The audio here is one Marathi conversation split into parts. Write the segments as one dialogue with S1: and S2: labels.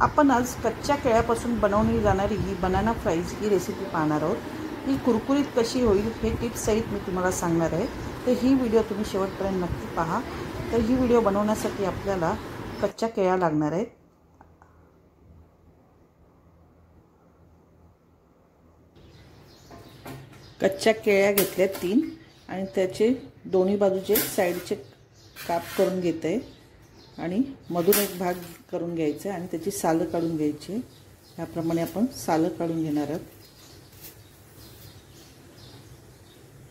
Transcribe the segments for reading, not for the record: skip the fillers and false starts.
S1: आपण आज कच्च्या केळ्यापासून बनवली जाणारी ही बनाना फ्राईज ही रेसिपी पाहणार आहोत। ही कुरकुरीत कशी होईल हे टिप्स सहित मी तुम्हाला सांगणार आहे, तर ही व्हिडिओ तुम्ही शेवटपर्यंत नक्की पहा। तर ही व्हिडिओ बनवण्यासाठी आपल्याला कच्च्या केळ्या लागणार आहेत। कच्च्या केळ्या घेतल्या 3 आणि त्याचे दोन्ही बाजूचे साइडचे काप करून घेते आणि मधून एक भाग करून घ्यायचा आणि त्याची सालं काढून घ्यायची। याप्रमाणे आपण सालं काढून घेणार आहोत।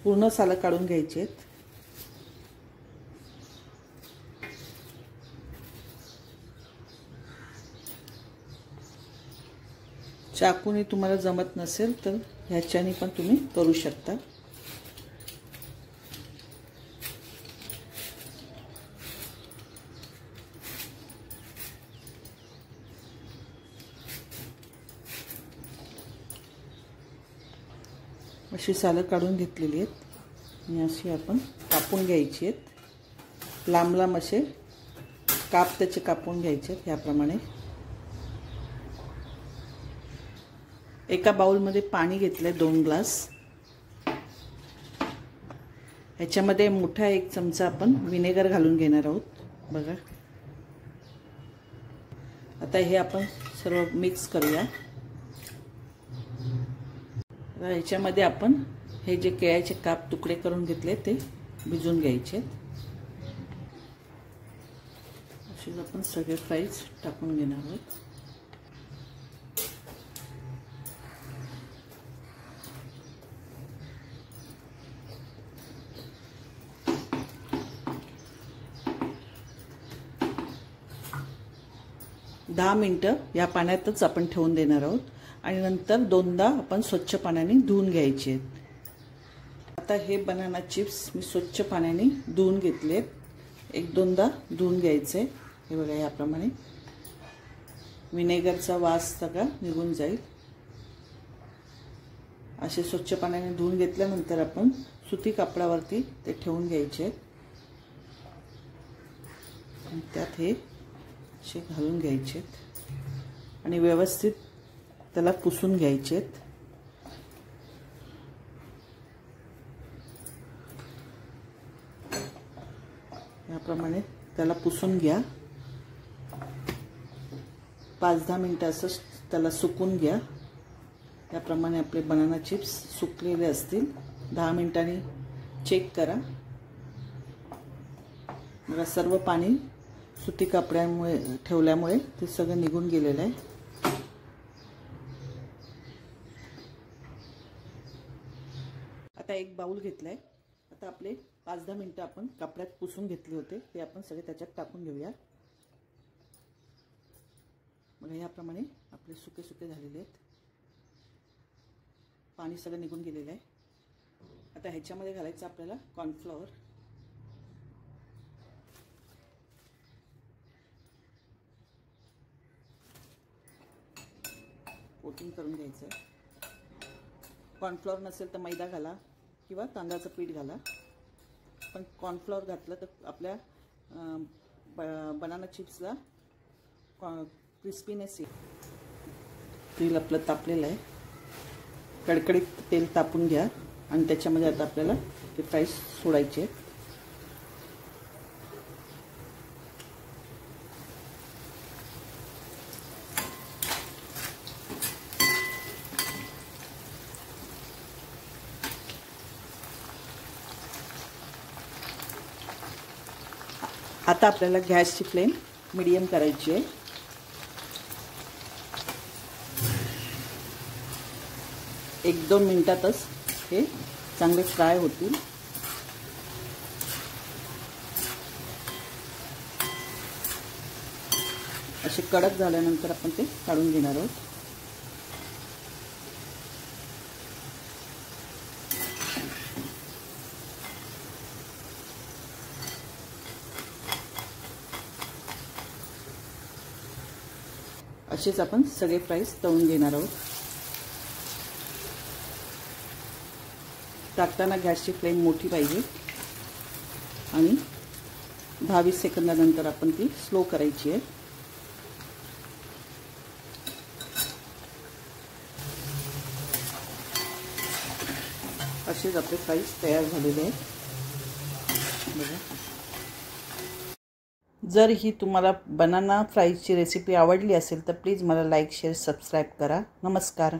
S1: पूर्ण सालं काढून घ्यायची आहेत। चाकूने तुम्हाला जमत नसेल तर ह्याच्याने पण तुम्ही करू शकता। अशी सालं काढून घेतलेली आहेत आणि अशी आपण कापून घ्यायची आहेत। लांब लांब असे काप त्याचे कापून घ्यायचे आहेत। याप्रमाणे एका बाउलमध्ये पाणी घेतले 2 ग्लास। ह्याच्यामध्ये मोठा 1 चमचा आपण विनेगर घालून घेणार आहोत। बघा, आता हे आपण सर्व मिक्स करूया। ह्याच्यामध्ये आपण हे जे केळ्याचे काप तुकडे करून घेतले ते भिजवून घ्यायचे। असे आपण सगळे फ्राईज टाकून घेणार आहोत। दहा मिनिटं या पाण्यातच आपण ठेवून देणार आहोत आणि नंतर 2दा आपण स्वच्छ पाण्याने धुवून घ्यायचे आहेत। आता हे बनाना चिप्स मी स्वच्छ पाण्याने धुवून घेतलेत। 1-2दा धुवून घ्यायचे। हे बघा, याप्रमाणे विनेगरचा वास सगळा निघून जाईल। असे स्वच्छ पाण्याने धुवून घेतल्यानंतर आपण सुती कापडावरती ते ठेवून घ्यायचे आहेत आणि त्यात हे असे घालून घ्यायचे आणि व्यवस्थित त्याला पुसून घ्यायचे। याप्रमाणे त्याला पुसून घ्या। 5-10 मिनिटं असं त्याला सुकून घ्या। याप्रमाणे आपले बनाना चिप्स सुकलेले असतील। 10 मिनिटांनी चेक करा। मला सर्व पाणी सुती कापड्यामुळे ठेवल्यामुळे ते सगळं निघून गेलेलं आहे। आता एक बाउल घेतलाय। आता आपले 5-10 मिनिटं आपण कपड्यात पुसून घेतले होते ते आपण सगळे त्याच्यात टाकून घेऊया। बघा, याप्रमाणे आपले सुके सुके झालेले आहेत। पाणी सगळं निघून गेलेलं आहे। आता ह्याच्यामध्ये घालायचं आपल्याला कॉर्नफ्लॉवर। कोटिंग करून घ्यायचं। कॉर्नफ्लॉवर नसेल तर मैदा घाला किंवा तांदळाचं पीठ घाला, पण कॉर्नफ्लॉवर घातलं तर आपल्या बनाना चिप्सला क्रिस्पीनेस येईल। तेल आपलं तापलेलं आहे। कडकडीत तेल तापून घ्या आणि त्याच्यामध्ये आता आपल्याला ते फ्राईज सोडायचे। आता आपल्याला गॅसची फ्लेम मीडियम करायची आहे। एक 2 मिनिटातच हे चांगले फ्राय होतील। असे कडक झाल्यानंतर आपण ते काढून घेणार आहोत। असेच आपण सगळे फ्राईज तळून घेणार आहोत। टाकताना गॅसची फ्लेम मोठी पाहिजे आणि 10-20 सेकंदानंतर आपण ती स्लो करायची आहे। असेच आपले फ्राईज तयार झालेले आहेत बघा. जर ही तुम्हाला बनाना फ्राईजची रेसिपी आवडली असेल तर प्लीज मला लाईक शेअर सबस्क्राईब करा. नमस्कार.